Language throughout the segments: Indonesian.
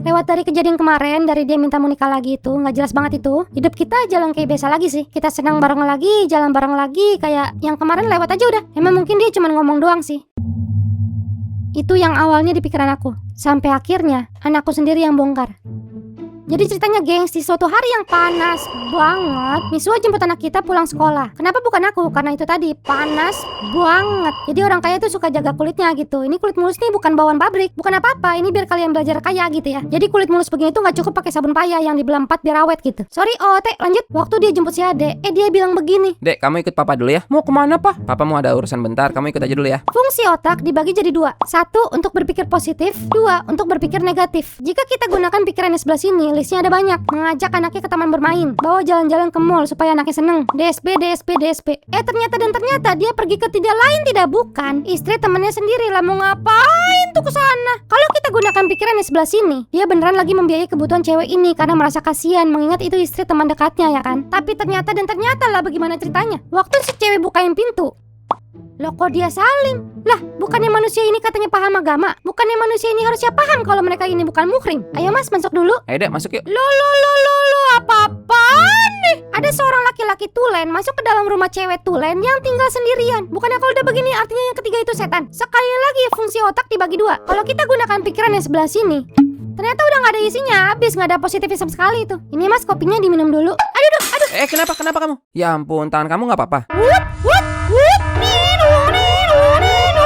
Lewat dari kejadian kemarin, dari dia minta mau nikah lagi itu, nggak jelas banget itu. Hidup kita jalan kayak biasa lagi sih. Kita senang bareng lagi, jalan bareng lagi, kayak yang kemarin lewat aja udah. Emang mungkin dia cuma ngomong doang sih. Itu yang awalnya di pikiran aku. Sampai akhirnya, anakku sendiri yang bongkar. Jadi ceritanya gengs, di suatu hari yang panas banget, Miswa jemput anak kita pulang sekolah. Kenapa bukan aku? Karena itu tadi, panas banget. Jadi orang kaya tuh suka jaga kulitnya gitu. Ini kulit mulus nih bukan bawaan pabrik, bukan apa-apa. Ini biar kalian belajar kaya gitu ya. Jadi kulit mulus begini tuh gak cukup pakai sabun payah yang dibelah 4 biar awet gitu. Sorry, Teh, lanjut. Waktu dia jemput si Ade, dia bilang begini. Dek, kamu ikut papa dulu ya. Mau kemana, Pak? Papa mau ada urusan bentar, kamu ikut aja dulu ya. Fungsi otak dibagi jadi 2. 1 untuk berpikir positif, 2 untuk berpikir negatif. Jika kita gunakan pikiran yang sebelah sini, listnya ada banyak. Mengajak anaknya ke taman bermain, bawa jalan-jalan ke mall supaya anaknya seneng. DSP, DSP, DSP. Ternyata dia pergi ke tidak lain tidak bukan istri temannya sendiri lah. Mau ngapain tuh ke sana? Kalau kita gunakan pikiran yang sebelah sini, dia beneran lagi membiayai kebutuhan cewek ini karena merasa kasihan mengingat itu istri teman dekatnya ya kan. Tapi ternyata lah, bagaimana ceritanya? Waktu si cewek bukain pintu, loh kok dia salim? Lah, bukannya manusia ini katanya paham agama? Bukannya manusia ini harusnya paham kalau mereka ini bukan muhrim? Ayo mas, masuk dulu. Ayo dek, masuk yuk. Loh, apa-apaan nih? Ada seorang laki-laki tulen masuk ke dalam rumah cewek tulen yang tinggal sendirian. Bukannya kalau udah begini artinya yang ketiga itu setan? Sekali lagi fungsi otak dibagi 2. Kalau kita gunakan pikiran yang sebelah sini, ternyata udah gak ada isinya, habis, gak ada positifnya sama sekali itu. Ini mas, kopinya diminum dulu. Aduh. Kenapa kamu? Ya ampun, tangan kamu gak apa-apa.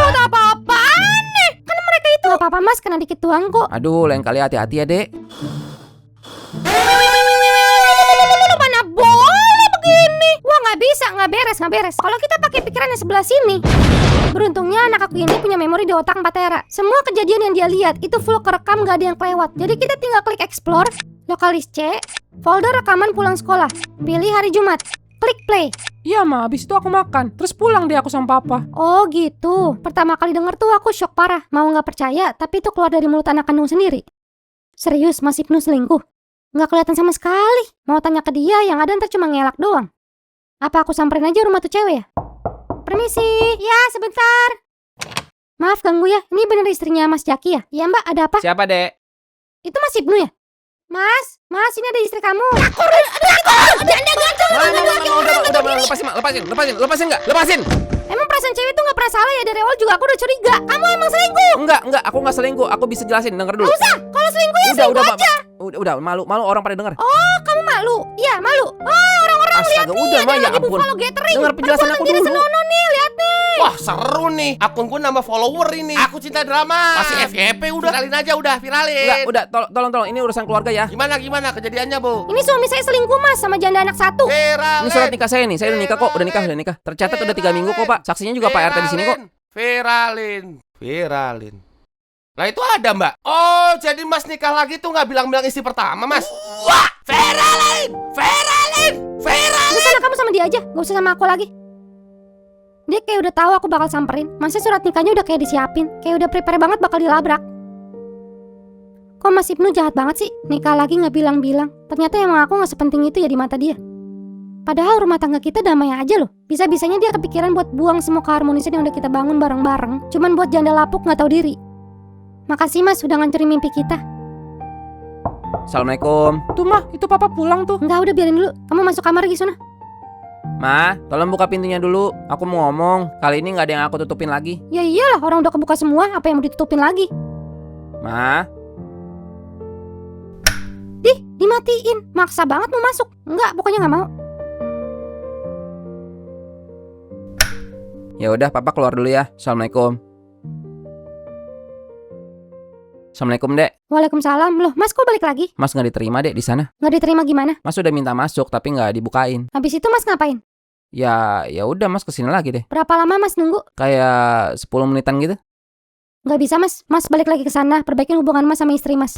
Gak apa-apaan nih. Kan mereka itu gak apa-apa mas, kena dikit doang kok. Aduh, lain kali hati-hati ya dek. Mana boleh begini? Wah gak beres. Kalau kita pakai pikiran yang sebelah sini, beruntungnya anak aku ini punya memori di otak 4 tera. Semua kejadian yang dia lihat itu full kerekam, gak ada yang kelewat. Jadi kita tinggal klik explore, lokalis C, folder rekaman pulang sekolah, pilih hari Jumat, klik play. Iya ma, abis itu aku makan, terus pulang deh aku sama papa. Oh gitu. Pertama kali denger tuh aku shock parah. Mau gak percaya, tapi itu keluar dari mulut anak kandung sendiri. Serius, Mas Ibnu selingkuh? Gak kelihatan sama sekali. Mau tanya ke dia, yang ada ntar cuma ngelak doang. Apa aku samperin aja rumah tuh cewek ya? Permisi. Ya, sebentar. Maaf ganggu ya, ini bener istrinya Mas Jaki ya? Iya mbak, ada apa? Siapa dek? Itu Mas Ibnu ya? Mas, ini ada istri kamu. Lepasin nggak? Lepasin. Emang perasaan cewek tuh nggak pernah salah ya, dari awal juga aku udah curiga. Kamu emang selingkuh? Enggak, aku nggak selingkuh. Aku bisa jelasin, denger dulu. Nggak usah, kalau selingkuh ya selingkuh aja. Udah, malu orang pada denger. Oh, kamu malu? Iya, malu. Oh, orang-orang lihat nih, udah mah ya lagi ampun. Buffalo Gathering. Dengar penjelasan aku dulu. Senono nih, lihat nih. Wah seru nih, akunku nambah follower ini. Aku cinta drama. Masih FYP udah. Viralin aja udah, viralin. Udah, tolong, ini urusan keluarga ya. Gimana kejadiannya bu? Ini suami saya selingkuh mas, sama janda anak 1. Viralin. Ini surat nikah saya nih, saya udah nikah kok, udah nikah. Tercatat udah 3 minggu kok pak. Saksinya juga Pak RT di sini kok. Viralin. Lah itu ada mbak. Oh jadi mas nikah lagi tuh nggak bilang-bilang istri pertama mas? Wah, viralin. Udah sana kamu sama dia aja, gak usah sama aku lagi. Dia kayak udah tahu aku bakal samperin. Masa surat nikahnya udah kayak disiapin, kayak udah prepare banget bakal dilabrak. Kok Mas Ibnu jahat banget sih? Nikah lagi gak bilang-bilang. Ternyata emang aku gak sepenting itu ya di mata dia. Padahal rumah tangga kita damai aja loh. Bisa-bisanya dia kepikiran buat buang semua keharmonisan yang udah kita bangun bareng-bareng, cuman buat janda lapuk gak tahu diri. Makasih mas udah ngancurin mimpi kita. Assalamualaikum. Tuh mah, itu papa pulang tuh. Enggak, udah biarin dulu. Kamu masuk kamar lagi sana. Ma, tolong buka pintunya dulu. Aku mau ngomong. Kali ini gak ada yang aku tutupin lagi. Ya iyalah, orang udah kebuka semua. Apa yang mau ditutupin lagi? Ma. Dimatiin. Maksa banget mau masuk. Enggak, pokoknya gak mau. Ya udah, papa keluar dulu ya. Assalamualaikum. Assalamualaikum dek. Waalaikumsalam. Loh mas kok balik lagi? Mas nggak diterima dek di sana. Nggak diterima gimana? Mas udah minta masuk tapi nggak dibukain. Habis itu mas ngapain? Ya udah mas kesini lagi deh. Berapa lama mas nunggu? Kayak 10 menitan gitu. Nggak bisa mas. Mas balik lagi ke sana. Perbaikin hubungan mas sama istri mas.